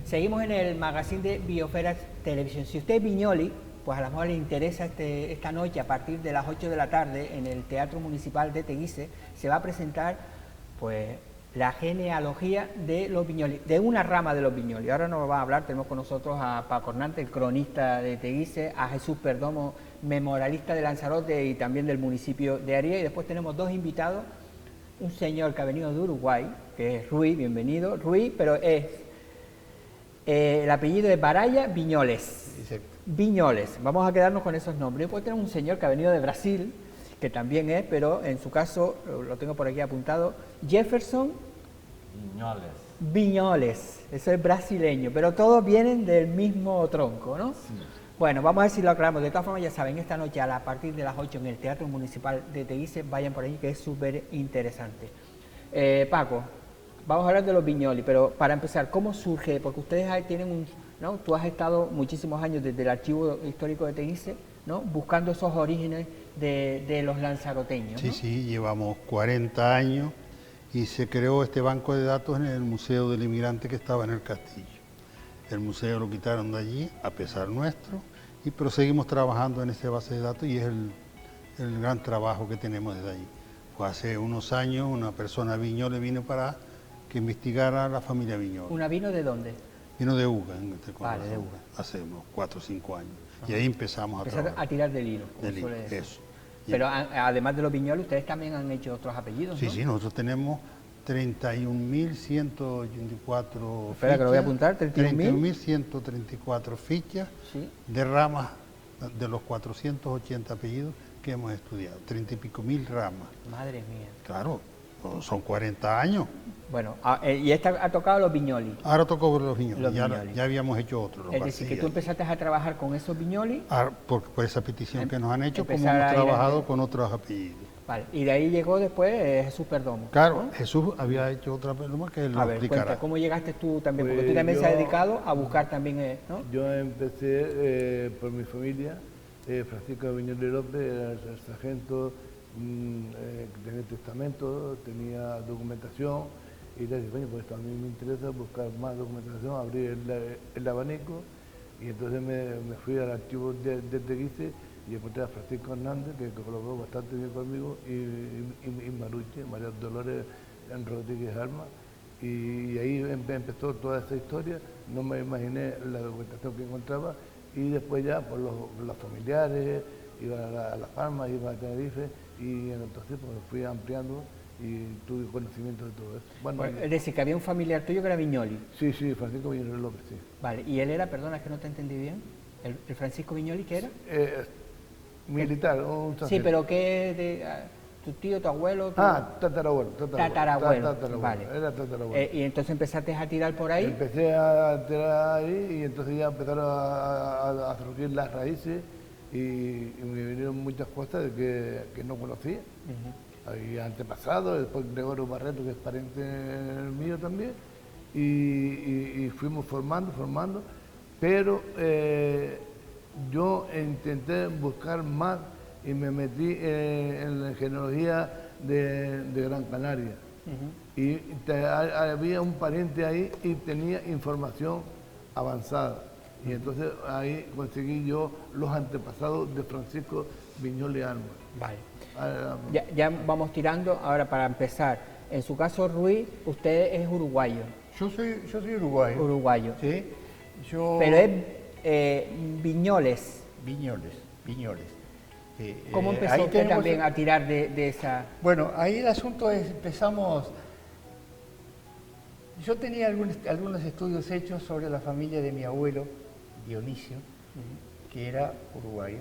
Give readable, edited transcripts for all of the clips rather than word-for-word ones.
Seguimos en el magazine de Biosfera Televisión. Si usted es Viñoli, pues a lo mejor le interesa esta noche, a partir de las 8 de la tarde, en el Teatro Municipal de Teguise, se va a presentar pues la genealogía de los Viñoli, de una rama de los Viñoli. Ahora nos va a hablar, tenemos con nosotros a Paco Hernández, el cronista de Teguise, a Jesús Perdomo, memorialista de Lanzarote y también del municipio de Aría, y después tenemos dos invitados, un señor que ha venido de Uruguay, que es Ruiz, bienvenido, Ruiz, pero es el apellido es Baraya Viñoles. Exacto. Viñoles, vamos a quedarnos con esos nombres. Después tenemos un señor que ha venido de Brasil, que también es, pero en su caso, lo tengo por aquí apuntado, Jefferson Viñoles. Viñoles, eso es brasileño, pero todos vienen del mismo tronco, ¿no? Sí. Bueno, vamos a ver si lo aclaramos. De todas formas, ya saben, esta noche a partir de las 8 en el Teatro Municipal de Teguise, vayan por ahí, que es súper interesante. Paco, vamos a hablar de los Viñoli, pero para empezar, ¿cómo surge? Porque ustedes ahí tienen un, ¿no? Tú has estado muchísimos años desde el Archivo Histórico de Teguise, ¿no? Buscando esos orígenes de los lanzaroteños, ¿no? Sí, sí, llevamos 40 años y se creó este banco de datos en el Museo del Inmigrante que estaba en el Castillo. El museo lo quitaron de allí, a pesar nuestro, pero seguimos trabajando en esa base de datos y es el gran trabajo que tenemos desde allí. Pues hace unos años una persona Viñole vino para que investigara a la familia Viñole. ¿Una vino de dónde? Vino de Uga, Vale, de Uga. hace unos 4 o 5 años. Y ahí empezamos a Empezaron trabajar. a tirar del hilo, como Del hilo, suele decir. eso. Pero además de los Viñoli, ustedes también han hecho otros apellidos, Sí, ¿no? sí, nosotros tenemos 31.184 Espera, que lo voy a apuntar, 31.134 fichas Sí. de ramas de los 480 apellidos que hemos estudiado, 30 y pico mil ramas. Madre mía. Claro, son 40 años. Bueno, y esta ha tocado los Viñoli. Ahora tocó por los Viñoles, Los ya, Viñoles. ya habíamos hecho otro. los Es decir, que tú García. empezaste a trabajar con esos Viñoli, Por esa petición que nos han hecho, como empezar hemos a ir trabajado en- con otros apellidos. vale, y de ahí llegó después Jesús Perdomo. Claro, ¿no? Jesús había hecho otra pluma que él lo A ver, explicará. cuenta, ¿cómo llegaste tú también? Porque Pues tú también se has yo- dedicado a buscar también, ¿no? Yo empecé por mi familia. Francisco Viñoli López era el sargento, que tenía testamento, tenía documentación. Y le dije, bueno, pues esto a mí me interesa buscar más documentación, abrir el abanico. Y entonces me fui al archivo de Teguise y encontré a Francisco Hernández, que colaboró bastante bien conmigo, y Maruche, María Dolores Rodríguez Alma. Y ahí empezó toda esa historia. No me imaginé la documentación que encontraba. Y después ya por los familiares, iba a Las Palmas, iba a Tenerife, y entonces pues fui ampliando y tuve conocimiento de todo eso. Bueno, Bueno, es decir, que había un familiar tuyo que era Viñoli. sí, Francisco Viñoli López, sí. Vale, y él era, perdona, es que no te entendí bien, el Francisco Viñoli, ¿qué era? Militar, un Sí, sargento. pero ¿qué de tu tío, tu abuelo? Tatarabuelo. Tatarabuelo, vale. Era tatarabuelo. Y entonces empezaste a tirar por ahí. Empecé a tirar ahí y entonces ya empezaron a surgir las raíces y me vinieron muchas cosas que no conocía. Había antepasados, después Gregorio Barreto, que es pariente mío también, y fuimos formando, pero yo intenté buscar más y me metí en la genealogía de Gran Canaria. Y había un pariente ahí y tenía información avanzada. Y entonces ahí conseguí yo los antepasados de Francisco Viñoli Alma. Vale. Ah, Ya vamos tirando. Ahora, para empezar, en su caso, Ruiz, usted es uruguayo. Yo soy uruguayo. Uruguayo. Sí. Yo... Pero es Viñoles. Viñoles. ¿Cómo empezó ahí usted tenemos- también a tirar de esa...? Bueno, ahí el asunto es, empezamos... Yo tenía algunos estudios hechos sobre la familia de mi abuelo, Dionisio, que era uruguayo,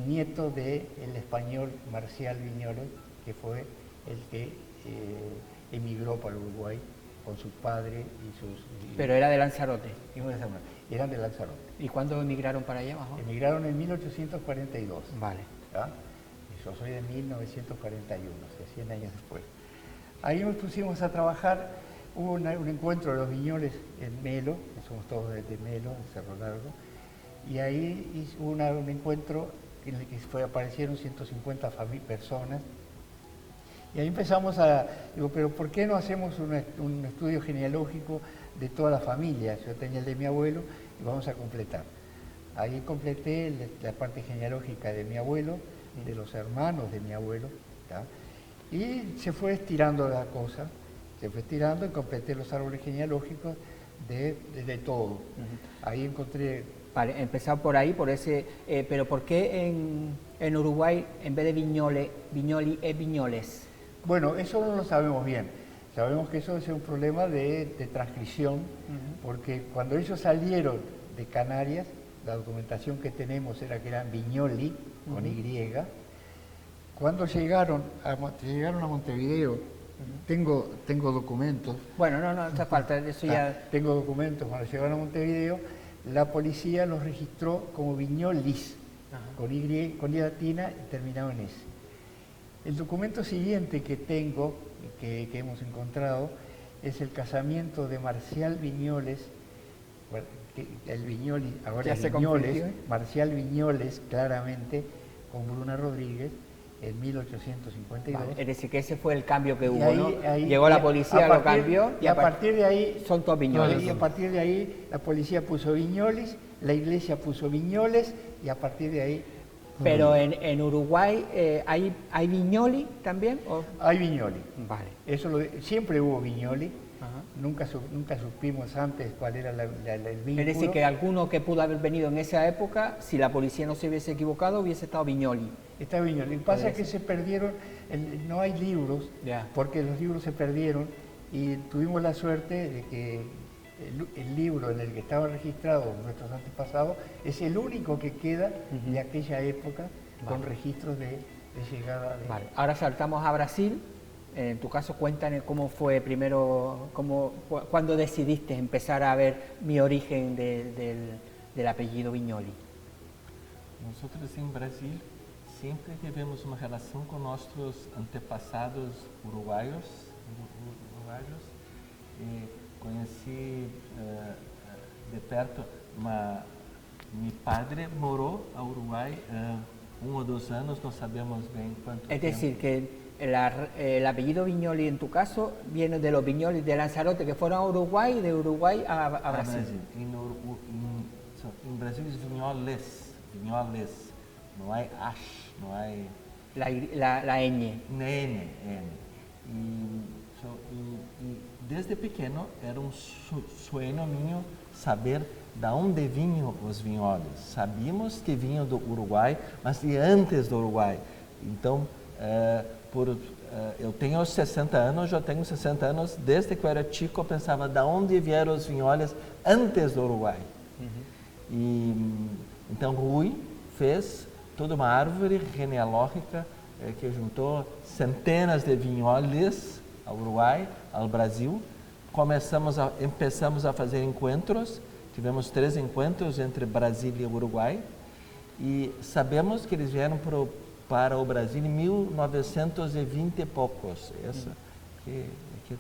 nieto del español Marcial Viñoles, que fue el que emigró para Uruguay con su padre y sus... Pero era de Lanzarote. Eran de Lanzarote. ¿Y cuándo emigraron para allá abajo? Emigraron en 1842. Vale. ¿Ya? Y yo soy de 1941, o sea, 100 años después. Ahí nos pusimos a trabajar, hubo un encuentro de los Viñoles en Melo, que somos todos de Melo, en Cerro Largo, y ahí hubo un encuentro en el que aparecieron 150 personas, y ahí empezamos digo, pero ¿por qué no hacemos un estudio genealógico de toda la familia. Yo tenía el de mi abuelo y vamos a completar. Ahí completé la parte genealógica de mi abuelo, de los hermanos de mi abuelo, ¿tá? Y se fue estirando la cosa, se fue estirando y completé los árboles genealógicos de todo. Ahí encontré... Vale, empezado por ahí, por ese... pero ¿por qué en Uruguay, en vez de Viñoli, es Viñoles? Bueno, eso no lo sabemos bien. Sabemos que eso es un problema de transcripción, porque cuando ellos salieron de Canarias, la documentación que tenemos era que eran Viñoli, con Y. Cuando llegaron a Montevideo, tengo documentos. Bueno, no hace falta, eso ya... Tengo documentos. Cuando llegaron a Montevideo, la policía los registró como Viñolis, con Y latina y terminado en S. El documento siguiente que tengo, que hemos encontrado, es el casamiento de Marcial Viñoles, bueno, el Viñolis, ahora es Viñoles, Marcial Viñoles, claramente, con Bruna Rodríguez, en 1852. Vale, es decir, que ese fue el cambio que hubo, ahí, ¿no? Ahí, llegó la policía, lo cambió y a partir de ahí... Son todos Viñoles. Y a partir de ahí la policía puso Viñolis, la iglesia puso Viñoles y a partir de ahí... Pero en Uruguay ¿hay Viñoli también? ¿O? Hay Viñoli. Vale. Siempre hubo Viñoli. Nunca supimos antes cuál era el vínculo. Es decir, que alguno que pudo haber venido en esa época, si la policía no se hubiese equivocado, hubiese estado Viñoli. Está Viñoli. Lo que pasa es que se perdieron, no hay libros, porque los libros se perdieron y tuvimos la suerte de que el libro en el que estaban registrados nuestros antepasados es el único que queda de aquella época con registros de llegada. Vale. Ahora saltamos a Brasil. En tu caso, cuéntanos cómo fue primero, cuándo decidiste empezar a ver mi origen del apellido Viñoli. Nosotros en Brasil siempre tivemos uma relação com nossos antepassados uruguaios. Conheci de perto, meu padre morou a Uruguai 1 ou 2 anos, não sabemos bem quanto Es tempo. decir, que el apellido Viñoli en tu caso viene de los Viñolis de Lanzarote que fueron a Uruguay y de Uruguay a Brasil. Em Brasil es Viñoles, não há ash, não há La ñ. N. E desde pequeno era sueño mío saber de onde vinham os vinholes. Sabíamos que vinham do Uruguai, mas de antes do Uruguai. Então, eu tenho 60 anos, já tenho 60 anos, desde que eu era chico eu pensava de onde vieram os vinholes antes do Uruguai. E então Rui fez toda uma árvore genealógica que juntou centenas de vinholes ao Uruguai, ao Brasil. Empezamos a fazer encontros, tivemos 3 encontros entre Brasil e Uruguai e sabemos que eles vieram para o Brasil em 1920 e poucos, essa que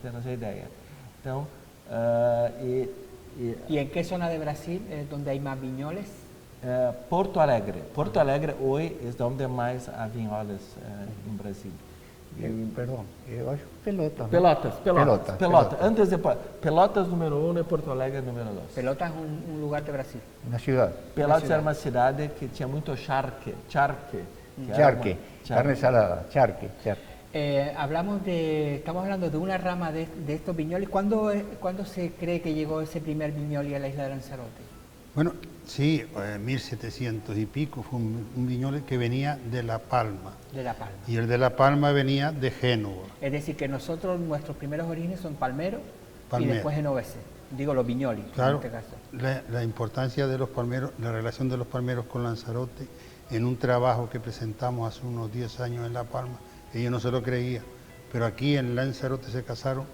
temos a ideia. Então, ¿Y en qué zona de Brasil es donde hay más viñoles? Porto Alegre. Porto Alegre hoje é onde mais há vinholes em Brasil. Perdão, eu acho Pelotas. Pelotas. Antes de Pelotas número 1 e Porto Alegre número 2. Pelotas es un lugar de Brasil. Una ciudad. Pelotas era uma cidade que tinha muito charque. Carne salada, charque. Estamos hablando de una rama de estos viñoles. ¿Cuándo se cree que llegó ese primer viñoli a la isla de Lanzarote? Bueno, sí, 1700 y pico fue un viñole que venía de La Palma. De La Palma. Y el de La Palma venía de Génova. Es decir, que nuestros primeros orígenes son palmeros y después genoveses. Digo, los viñolis, claro, en este caso. La importancia de los palmeros, la relación de los palmeros con Lanzarote, en un trabajo que presentamos hace unos 10 años en La Palma, ellos no se lo creían, pero aquí en Lanzarote se casaron,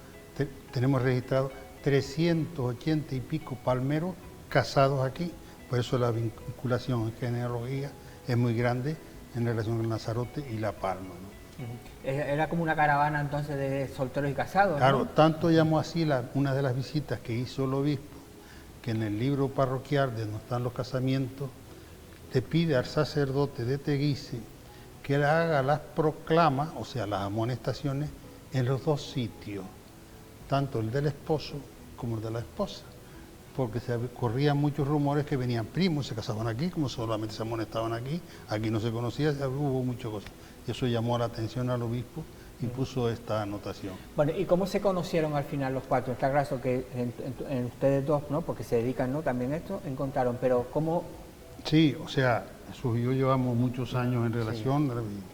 tenemos registrados 380 y pico palmeros casados aquí, por eso la vinculación en genealogía es muy grande en relación con Lanzarote y La Palma, ¿no? Era como una caravana entonces de solteros y casados, claro, ¿no? Tanto llamó así una de las visitas que hizo el obispo, que en el libro parroquial de donde están los casamientos, te pide al sacerdote de Teguise que le haga las proclamas, o sea, las amonestaciones, en los 2 sitios, tanto el del esposo como el de la esposa, porque corrían muchos rumores que venían primos, se casaban aquí, como solamente se amonestaban aquí no se conocía, hubo muchas cosas. Y eso llamó la atención al obispo y puso esta anotación. Bueno, ¿y cómo se conocieron al final los cuatro? Está claro que en ustedes dos, ¿no? Porque se dedican, ¿no? También a esto, encontraron, pero ¿cómo? Sí, o sea, Jesús y yo llevamos muchos años en relación,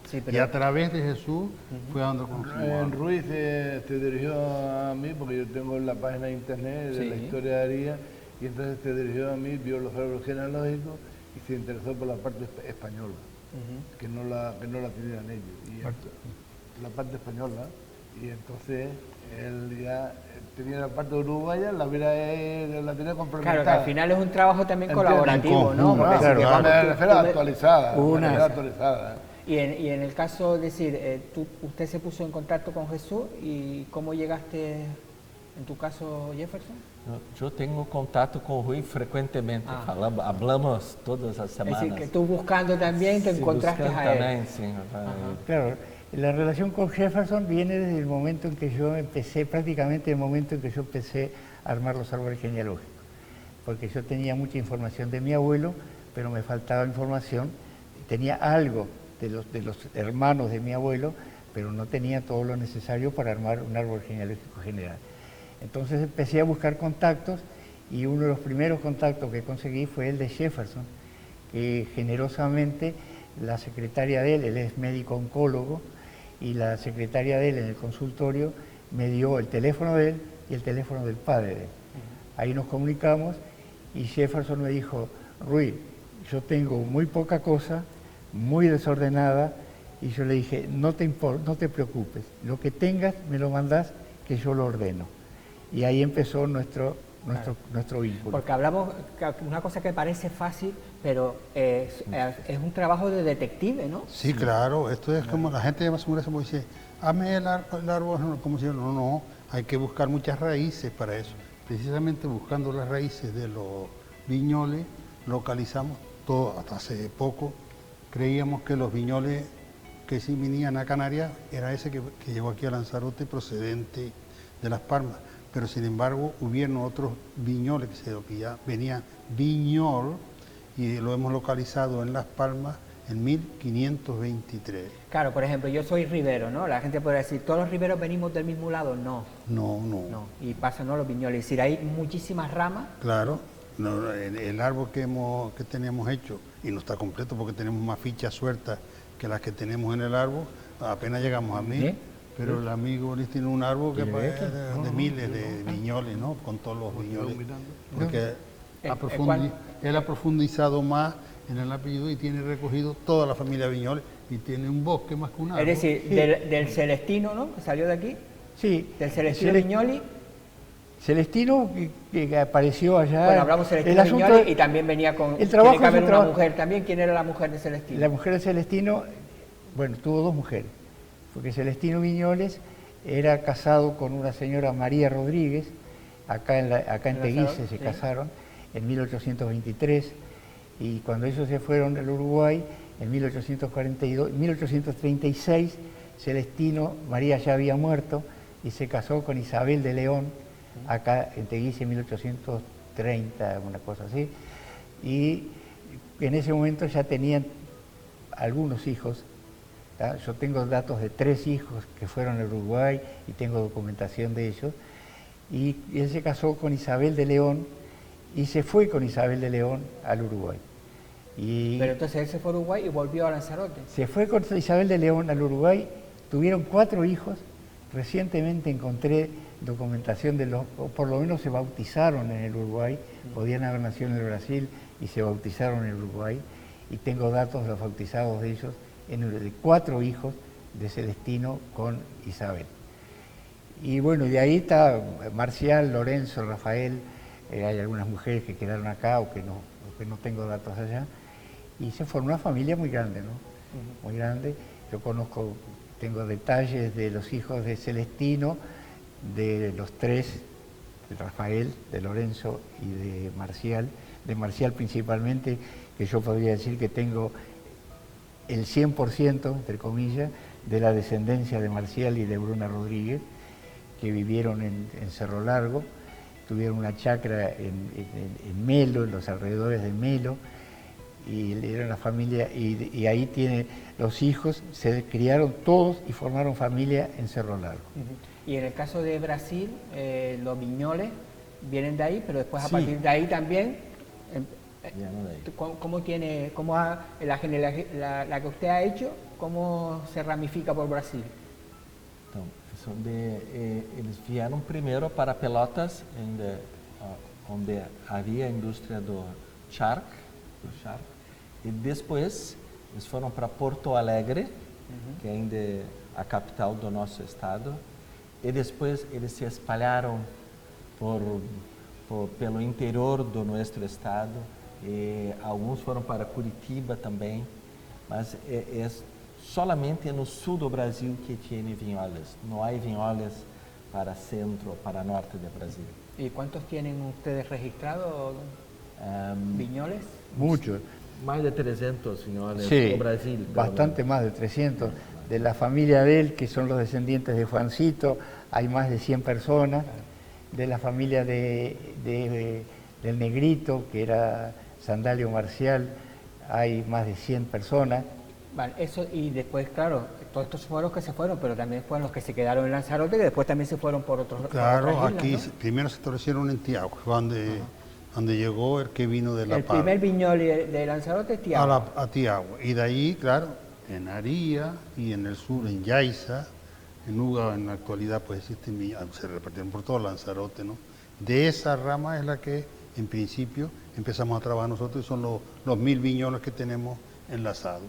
Sí, y a través de Jesús fue a donde conocimos. Ruiz se dirigió a mí, porque yo tengo la página de internet de la historia de Aría, y entonces se dirigió a mí, vio los árboles genealógicos y se interesó por la parte española, que no la tenían ellos. Y la parte española, y entonces él ya tenía la parte uruguaya, la tenía complementada. Claro, que al final es un trabajo también Entiendo. colaborativo, ¿no? Porque Claro, si claro. vamos, Me refiero actualizada. Una- y en el caso, es decir, usted se puso en contacto con Jesús, ¿y cómo llegaste, en tu caso, Jefferson? Yo tengo contacto con Rui frecuentemente, hablamos todas las Es semanas. decir, que tú buscando también te Sí, encontraste buscando a él. también, sí, Claro, la relación con Jefferson viene desde el momento en que yo empecé, prácticamente el momento en que yo empecé a armar los árboles genealógicos. Porque yo tenía mucha información de mi abuelo, pero me faltaba información, tenía algo de los hermanos de mi abuelo, pero no tenía todo lo necesario para armar un árbol genealógico general. Entonces empecé a buscar contactos y uno de los primeros contactos que conseguí fue el de Jefferson, que generosamente la secretaria de él es médico oncólogo, y la secretaria de él en el consultorio me dio el teléfono de él y el teléfono del padre de él. Ahí nos comunicamos y Jefferson me dijo, Rui, yo tengo muy poca cosa, muy desordenada, y yo le dije, no te preocupes, lo que tengas me lo mandás que yo lo ordeno. Y ahí empezó nuestro vínculo. Porque hablamos, una cosa que parece fácil, pero es un trabajo de detective, ¿no? Sí, claro, esto es como la gente de Basura se dice, hazme el árbol, como si no, hay que buscar muchas raíces para eso. Precisamente buscando las raíces de los viñoles, localizamos todo, hasta hace poco creíamos que los viñoles que sí venían a Canarias era ese que llegó aquí a Lanzarote procedente de Las Palmas, pero sin embargo hubieron otros viñoles que se venían viñol y lo hemos localizado en Las Palmas en 1523. Claro, por ejemplo, yo soy ribero, ¿no? La gente podría decir, ¿todos los riberos venimos del mismo lado? No. No. Y pasa, ¿no? Los viñoles. Es decir, hay muchísimas ramas. Claro, el árbol que tenemos hecho, y no está completo porque tenemos más fichas sueltas que las que tenemos en el árbol, apenas llegamos a 1000. Pero el amigo Luis tiene un árbol que es de miles de viñoles, ¿no? Con todos los viñoles. Porque él ha profundizado más en el apellido y tiene recogido toda la familia Viñoles y tiene un bosque más que un árbol. Es decir, del Celestino, ¿no? Que salió de aquí. Sí. Del Celestino Viñoli. Celestino, que apareció allá. Bueno, hablamos Celestino Viñoli y también venía con... El trabajo tiene que haber una mujer también. ¿Quién era la mujer de Celestino? La mujer de Celestino, bueno, tuvo dos mujeres. Porque Celestino Viñoles era casado con una señora María Rodríguez, acá en Teguise se casaron en 1823, y cuando ellos se fueron al Uruguay, en 1836, Celestino, María ya había muerto, y se casó con Isabel de León, acá en Teguise en 1830, una cosa así, y en ese momento ya tenían algunos hijos. Yo tengo datos de 3 hijos que fueron al Uruguay y tengo documentación de ellos. Y él se casó con Isabel de León y se fue con Isabel de León al Uruguay. Pero entonces él se fue a Uruguay y volvió a Lanzarote. Se fue con Isabel de León al Uruguay, tuvieron 4 hijos. Recientemente encontré documentación de o por lo menos se bautizaron en el Uruguay, podían haber nacido en el Brasil y se bautizaron en el Uruguay. Y tengo datos de los bautizados de ellos, de 4 hijos de Celestino con Isabel. Y bueno, de ahí está Marcial, Lorenzo, Rafael, hay algunas mujeres que quedaron acá o que no tengo datos allá, y se formó una familia muy grande, ¿no? Muy grande. Yo tengo detalles de los hijos de Celestino, de los 3, de Rafael, de Lorenzo y de Marcial principalmente, que yo podría decir que tengo el 100%, entre comillas, de la descendencia de Marcial y de Bruna Rodríguez, que vivieron en Cerro Largo. tuvieron una chacra en Melo, en los alrededores de Melo, y era una familia, y ahí tiene los hijos, se criaron todos y formaron familia en Cerro Largo. Y en el caso de Brasil, los Viñoles vienen de ahí, pero después a Sí. partir de ahí también, Vienen de ahí. la que usted ha hecho, cómo se ramifica por Brasil? Então, eles vieram primeiro para Pelotas, onde havia a indústria do charque, e depois eles foram para Porto Alegre, que ainda é a capital do nosso estado, e depois eles se espalharam pelo interior do nosso estado, e alguns foram para Curitiba também, mas é solamente no sul do Brasil que tem vinholas. Não há vinholas para centro, para norte do Brasil. ¿Y cuántos tienen ustedes registrados, Viñoles? Muchos. Mais de 300 vinholas Sí, no Brasil. pelo bastante más de 300. De la familia de él, que son los descendientes de Juancito, hay más de 100 personas. De la familia del Negrito, que era Sandalio Marcial, hay más de 100 personas. Vale, eso, y después, claro, todos estos fueron los que se fueron, pero también fueron los que se quedaron en Lanzarote, que después también se fueron por otros Claro, por otras aquí islas, ¿no? primero se establecieron en Tiago, fue donde llegó el que vino de La El Paz primer Viñoli de Lanzarote es Tiago. a Tiago. Y de ahí, claro, en Aría y en el sur, en Yaiza, en Uga, en la actualidad pues existen viñedos, se repartieron por todo Lanzarote, ¿no? De esa rama es la que en principio empezamos a trabajar nosotros y son los 1000 viñoles que tenemos enlazados.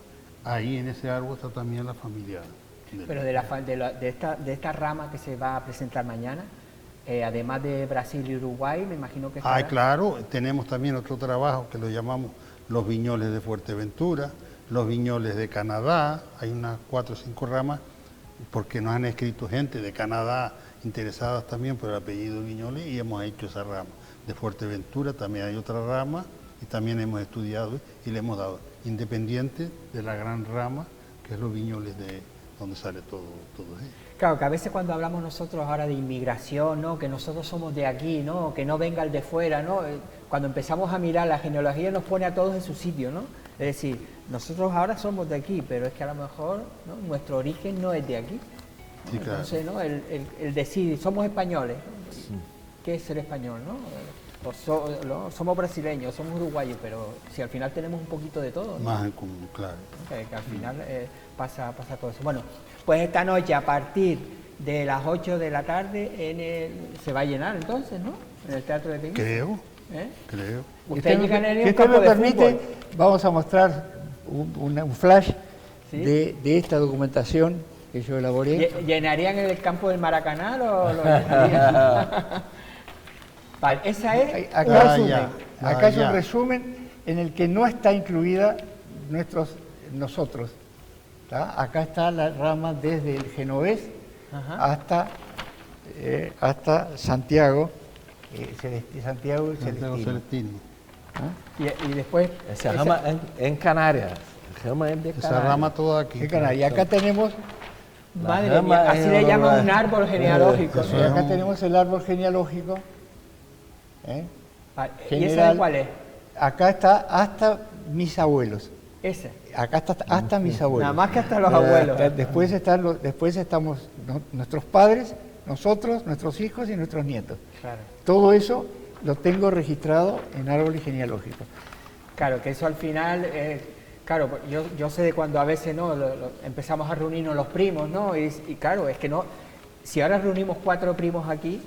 Ahí en ese árbol está también la familia. Pero de esta rama que se va a presentar mañana, además de Brasil y Uruguay, me imagino que estará... Claro, tenemos también otro trabajo que lo llamamos los viñoles de Fuerteventura, los viñoles de Canadá, hay unas 4 o 5 ramas, porque nos han escrito gente de Canadá interesadas también por el apellido Viñoles y hemos hecho esa rama. De Fuerteventura también hay otra rama y también hemos estudiado y le hemos dado, independiente de la gran rama, que es los viñoles de donde sale todo ello. Claro, que a veces cuando hablamos nosotros ahora de inmigración, ¿no? Que nosotros somos de aquí, ¿no? Que no venga el de fuera, ¿no? Cuando empezamos a mirar la genealogía nos pone a todos en su sitio, ¿no? Es decir, nosotros ahora somos de aquí, pero es que a lo mejor, ¿no? Nuestro origen no es de aquí. Sí, claro. Entonces, ¿no? El decir, somos españoles, ¿no? Sí. ¿Qué es ser español, no? Somos brasileños, somos uruguayos, pero si al final tenemos un poquito de todo, ¿no? Más en común, claro. Que al final pasa todo eso. Bueno, pues esta noche a partir de las 8 de la tarde se va a llenar entonces, ¿no? En el Teatro de Teguise. Creo, ¿Eh? creo. Ustedes llegan en Si un usted campo me de permite, fútbol. vamos a mostrar un flash ¿Sí? de esta documentación que yo elaboré. ¿Llenarían el campo del Maracaná o lo llenarían? Vale, esa es Acá, ya, acá es ya. un resumen en el que no está incluida nosotros. ¿Tá? Acá está la rama desde el genovés hasta Santiago, Santiago Santiago Celestino. Celestino. ¿Ah? y después... Essa rama em Canárias. A rama é de Esa Canárias. rama toda aquí. Qué caray, y acá tenemos, Madre rama mía, así es le llaman Uruguay. un árbol genealógico. Eso y ¿no? es. acá tenemos el árbol genealógico. Vale, ¿y esa de General. cuál es? Acá está hasta mis abuelos. Esa. Acá está hasta mis abuelos. Nada más que hasta los abuelos. Después estamos nuestros padres, nosotros, nuestros hijos y nuestros nietos. Claro. Todo eso lo tengo registrado en árbol genealógico. Claro, que eso al final, claro, yo sé de cuando a veces no empezamos a reunirnos los primos, ¿no? Y claro, es que no, si ahora reunimos 4 primos aquí,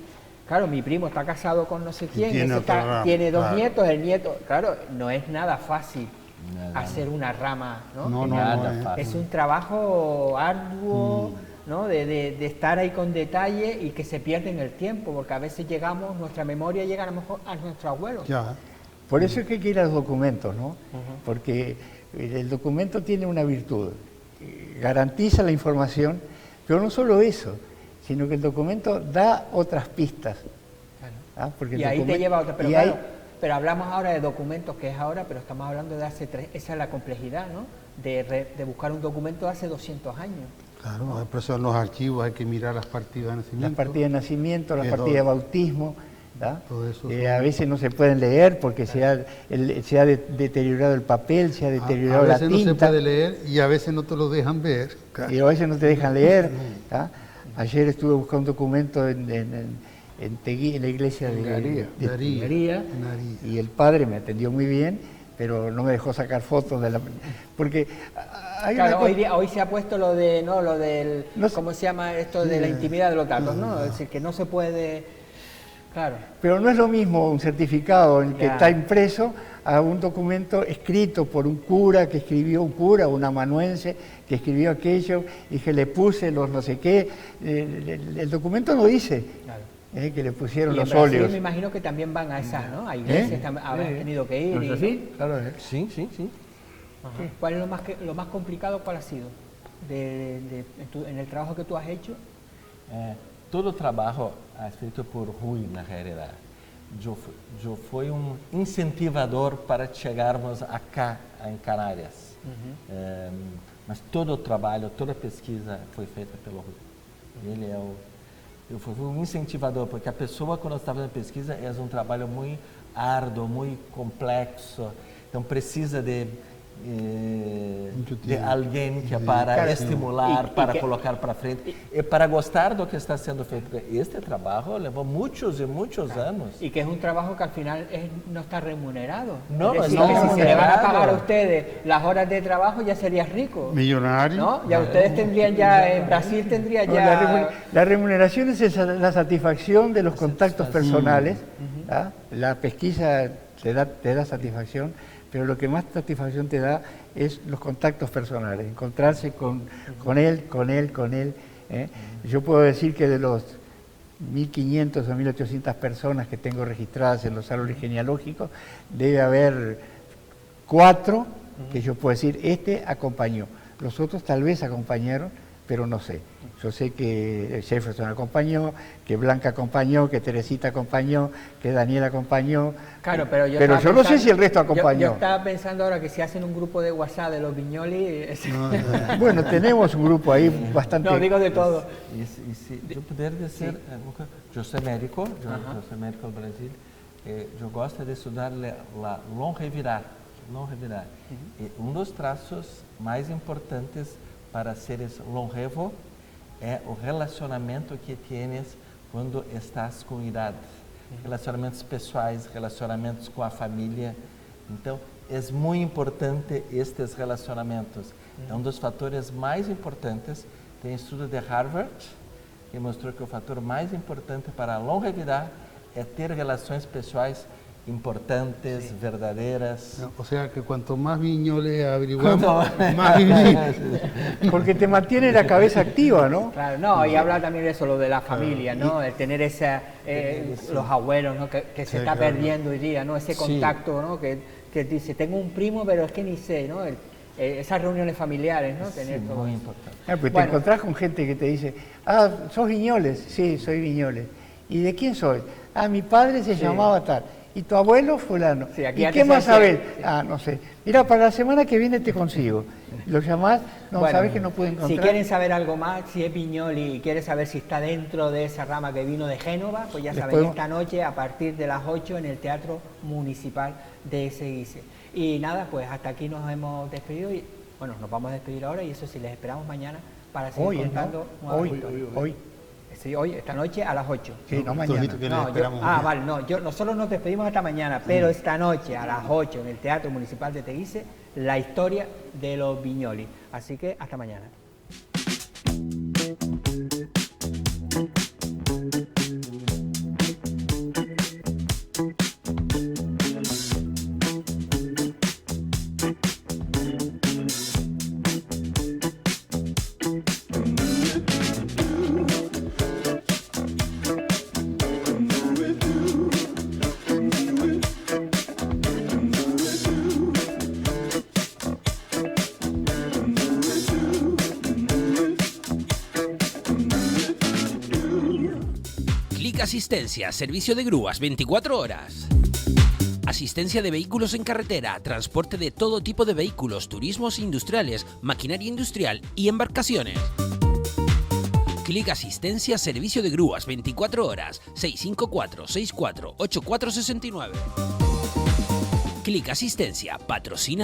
claro, mi primo está casado con no sé quién, tiene ese otra rama, tiene 2 claro. nietos, el nieto, claro, no es nada fácil Nada. hacer una rama, ¿no? No, no, Nada no. fácil. Es un trabajo arduo, ¿no? De estar ahí con detalle y que se pierde en el tiempo, porque a veces llegamos, nuestra memoria llega a lo mejor a nuestro abuelo. Ya. Por eso es que quiero los documentos, ¿no? Porque el documento tiene una virtud, garantiza la información, pero no solo eso, sino que el documento da otras pistas. ¿Ah? Porque el Y ahí te documento- lleva a otra, pero y claro, ahí- pero hablamos ahora de documentos que es ahora, pero estamos hablando de hace esa es la complejidad, ¿no? De buscar un documento de hace 200 años. Claro, por eso en los archivos hay que mirar las partidas de nacimiento. las partidas de nacimiento, las Que partidas de todo. bautismo, ¿tá? Todo eso A veces no se pueden leer porque se ha deteriorado el papel, se ha deteriorado a la veces tinta. no se puede leer y a veces no te lo dejan ver. Y a veces no te dejan leer. ¿tá? Ayer estuve buscando un documento en Teguí, en la iglesia de Daría. Daría, y el padre me atendió muy bien, pero no me dejó sacar fotos de la... Porque hay Claro, una cosa- hoy se ha puesto lo de, ¿no? Lo del, No sé. ¿cómo se llama esto de la intimidad de los datos, no? Es decir, que no se puede, claro. Pero no es lo mismo un certificado en que Ya. está impreso a un documento escrito por un cura que escribió, un cura, un amanuense que escribió aquello y que le puse los no sé qué. El documento no dice que le pusieron Y en los Brasil óleos. me imagino que también van a esas, ¿no? A iglesias habrán tenido que ir. ¿No es y- así? Claro, Sí, sí, sí. Ajá. ¿Cuál es lo más complicado? ¿Cuál ha sido en el trabajo que tú has hecho? Todo o trabalho é feito por Rui, na realidade. Eu fui um incentivador para chegarmos acá, em Canárias. Mas todo o trabalho, toda a pesquisa foi feita pelo Rui. Ele é eu fui um incentivador, porque a pessoa, quando está fazendo pesquisa, é um trabalho muito árduo, muito complexo. Então, precisa de alguém que é para estimular, para colocar para frente, e para gostar do que está sendo feito. Porque este trabalho levou muitos e muitos anos. Y que es un trabajo que al final no está remunerado. No, es decir, no que está si se le van a remunerado. pagar a ustedes las horas de trabajo, ya serías rico. Millonario. ¿No? Ya ustedes tendrían ya, en Brasil tendría No, ya... la remuneración es la satisfacción de los contactos personales. ¿tá? La pesquisa te da satisfacción, pero lo que más satisfacción te da es los contactos personales, encontrarse con él. ¿eh? Yo puedo decir que de los 1.500 o 1.800 personas que tengo registradas en los árboles genealógicos, debe haber 4 que yo puedo decir, este acompañó. Los otros tal vez acompañaron, pero no sé. Yo sé que Jefferson acompañó, que Blanca acompañó, que Teresita acompañó, que Daniela acompañó. Claro, pero yo no estaba sé si el resto pensando- acompañó. Yo estaba pensando ahora que si hacen un grupo de WhatsApp de los Viñoli... Bueno, tenemos un grupo ahí bastante... No, digo de todo. E se eu puder dizer, eu sou médico, eu sou médico do Brasil, eu gosto de estudar a longevidade. E dos traços mais importantes para seres longevos é o relacionamento que tienes quando estás com idade. Relacionamentos pessoais, relacionamentos com a família. Então, é muito importante estes relacionamentos. É um dos fatores mais importantes. Tem estudo de Harvard que mostrou que o fator mais importante para a longevidade é ter relações pessoais importantes, verdadeiras. O sea que cuanto más viñoles averiguamos, más vivimos. Porque te mantiene la cabeza activa, ¿no? Claro, no, y habla también de eso, lo de la familia, ¿no? El tener esa, los abuelos, ¿no? Que se está perdiendo hoy día, ¿no? Ese contacto, ¿no? Que dice, tengo un primo, pero es que ni sé, ¿no? Esas reuniones familiares, ¿no? Tener todo Muy eso. importante. Pues te encontrás con gente que te dice, ¿sos Viñoles? Sí, soy Viñoles. ¿Y de quién soy? Mi padre se llamaba tal. ¿Y tu abuelo fulano? Sí, aquí ¿Y antes qué más se hacía- sabés? No sé. Mira, para la semana que viene te consigo. Lo llamás, no, Bueno, sabés que no pude encontrar. Si quieren saber algo más, si es Viñoli y quieren saber si está dentro de esa rama que vino de Génova, pues ya Les saben, podemos- esta noche a partir de las 8 en el Teatro Municipal de Seguice. Y nada, pues hasta aquí nos hemos despedido y bueno, nos vamos a despedir ahora y eso sí, les esperamos mañana para seguir Hoy, contando ¿no? nuevas Hoy, historias. hoy. Sí, hoy, esta noche a las 8. Sí, no Tú mañana. dijiste que les No, yo, esperamos mañana. vale, no, nosotros nos despedimos hasta mañana, pero esta noche a las 8 en el Teatro Municipal de Teguise, la historia de los Viñoli. Así que hasta mañana. Clic Asistencia, servicio de grúas 24 horas. Asistencia de vehículos en carretera, transporte de todo tipo de vehículos, turismos industriales, maquinaria industrial y embarcaciones. Clic Asistencia, servicio de grúas 24 horas, 654-64-8469. Clic Asistencia, patrocina el